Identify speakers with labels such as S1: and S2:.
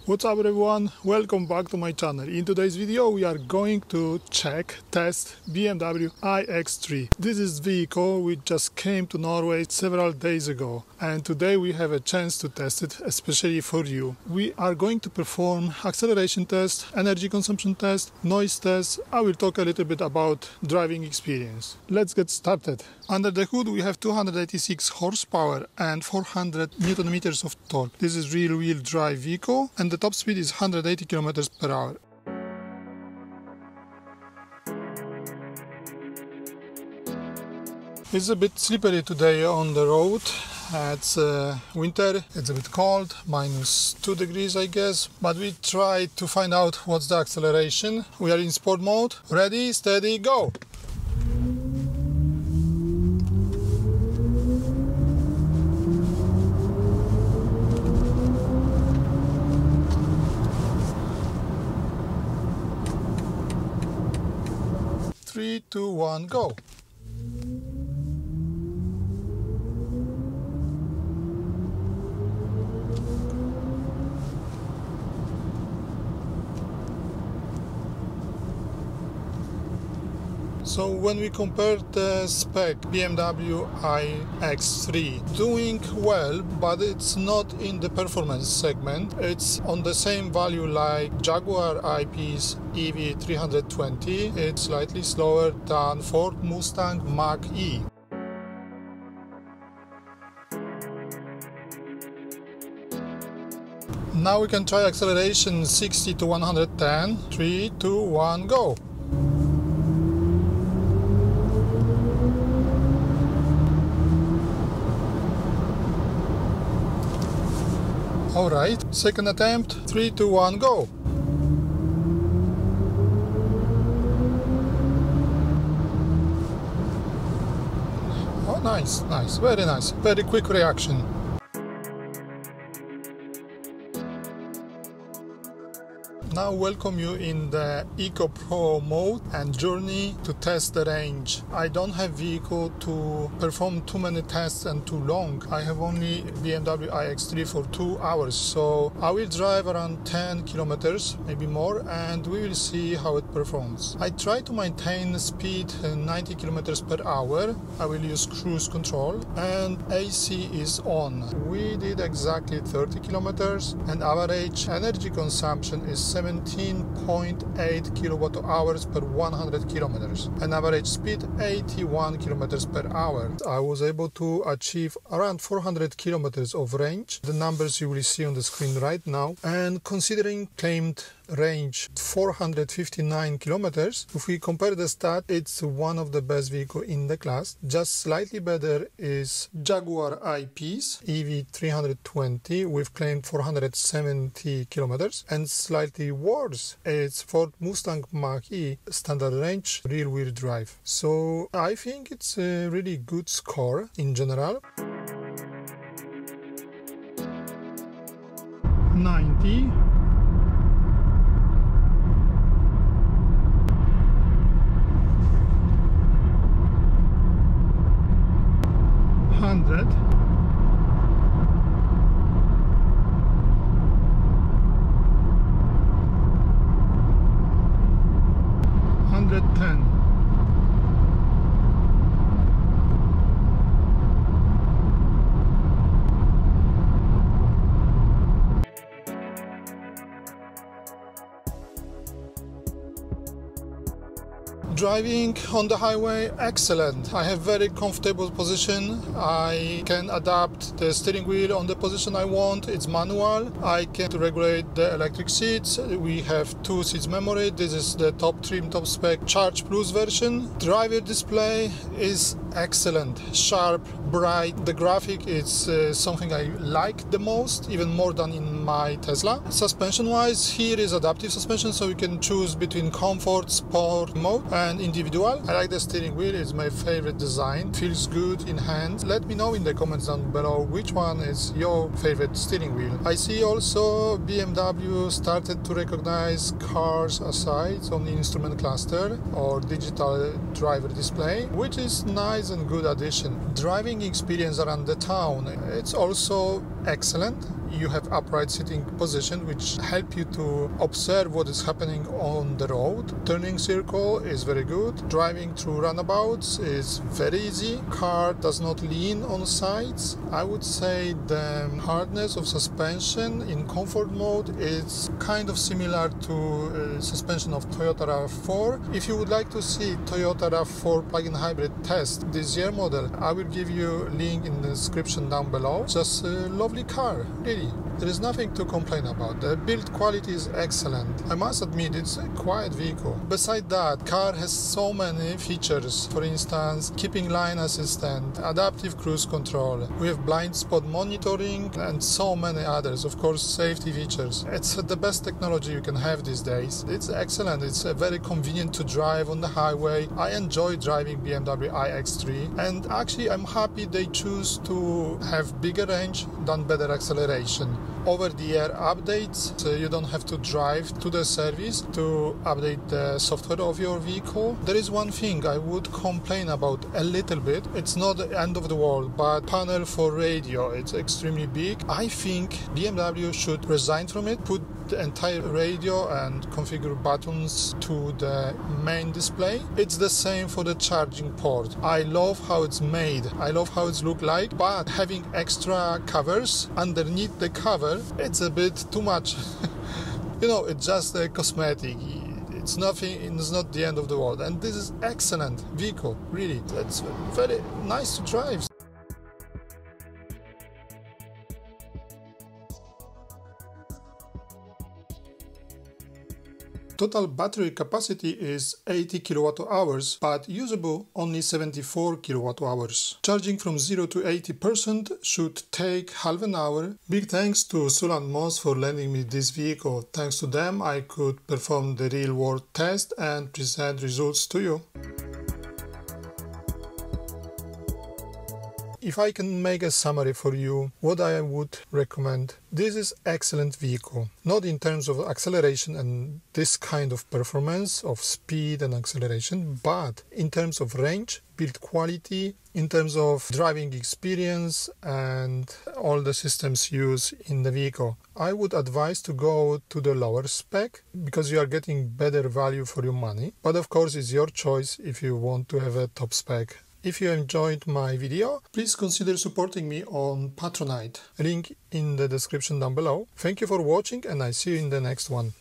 S1: What's up everyone, welcome back to my channel. In today's video we are going to test BMW iX3. This is vehicle which just came to Norway several days ago and today we have a chance to test it especially for you. We are going to perform acceleration test, energy consumption test, noise test. I will talk a little bit about driving experience. Let's get started. Under the hood we have 286 horsepower and 400 Newton meters of torque. This is rear-wheel drive vehicle and the top speed is 180 km per hour. It's a bit slippery today on the road. It's winter, it's a bit cold, -2 degrees I guess, but we try to find out what's the acceleration. We are in sport mode. Ready, steady, go! Three, two, one, go! So when we compare the spec, BMW iX3 doing well, but it's not in the performance segment. It's on the same value like Jaguar I-Pace EV320. It's slightly slower than Ford Mustang Mach-E. Now we can try acceleration 60 to 110. 3, 2, 1, go! Alright, second attempt, 3, 2, 1, go! Oh, nice, very nice, very quick reaction. Now welcome you in the Eco Pro mode and journey to test the range. I don't have vehicle to perform too many tests and too long. I have only BMW iX3 for 2 hours, so I will drive around 10 kilometers, maybe more, and we will see how it performs. I try to maintain speed 90 kilometers per hour. I will use cruise control and AC is on. We did exactly 30 kilometers and average energy consumption is 17.8 kilowatt hours per 100 kilometers. An average speed 81 kilometers per hour. I was able to achieve around 400 kilometers of range. The numbers you will see on the screen right now. And considering claimed range 459 kilometers, if we compare the stat, it's one of the best vehicle in the class. Just slightly better is Jaguar I-Pace EV320 with claimed 470 kilometers, and slightly worse it's Ford Mustang Mach-E standard range rear-wheel drive. So I think it's a really good score in general. 90. 100, 110, 'Driving on the highway, excellent. I have very comfortable position. I can adapt the steering wheel on the position I want. It's manual. I can regulate the electric seats. We have 2 seats memory. This is the top trim, top spec Charge Plus version. Driver display is excellent, sharp, bright. The graphic is something I like the most, even more than in my Tesla. Suspension wise, here is adaptive suspension, so you can choose between comfort, sport mode and individual. I like the steering wheel, it's my favorite design, feels good in hand. Let me know in the comments down below which one is your favorite steering wheel. I see also BMW started to recognize cars asides on the instrument cluster or digital driver display, which is nice and good addition. Driving experience around the town, it's also excellent. You have upright sitting position, which help you to observe what is happening on the road. Turning circle is very good. Driving through runabouts is very easy. Car does not lean on sides. I would say the hardness of suspension in comfort mode is kind of similar to suspension of Toyota RAV4. If you would like to see Toyota RAV4 plug-in hybrid test this year model, I will give you a link in the description down below. Just a lovely car, really. There is nothing to complain about. The build quality is excellent. I must admit, it's a quiet vehicle. Besides that, car has so many features. For instance, keeping line assistant, adaptive cruise control. We have blind spot monitoring and so many others. Of course, safety features. It's the best technology you can have these days. It's excellent. It's very convenient to drive on the highway. I enjoy driving BMW iX3, and actually I'm happy they choose to have bigger range than better acceleration. Over-the-air updates, so you don't have to drive to the service to update the software of your vehicle. There is one thing I would complain about a little bit. It's not the end of the world, but panel for radio, it's extremely big. I think BMW should resign from it, put the entire radio and configure buttons to the main display. It's the same for the charging port. I love how it's made. I love how it's look like, but having extra covers underneath the cover, it's a bit too much. You know, it's just a cosmetic. It's nothing, it's not the end of the world. And this is excellent vehicle, really. It's very nice to drive. Total battery capacity is 80 kWh, but usable only 74 kWh. Charging from 0 to 80% should take half an hour. Big thanks to Sul and Moss for lending me this vehicle. Thanks to them, I could perform the real-world test and present results to you. If I can make a summary for you, what I would recommend, this is excellent vehicle. Not in terms of acceleration and this kind of performance of speed and acceleration, but in terms of range, build quality, in terms of driving experience and all the systems used in the vehicle. I would advise to go to the lower spec because you are getting better value for your money. But of course, it's your choice if you want to have a top spec. If you enjoyed my video, please consider supporting me on Patronite. Link in the description down below. Thank you for watching and I see you in the next one.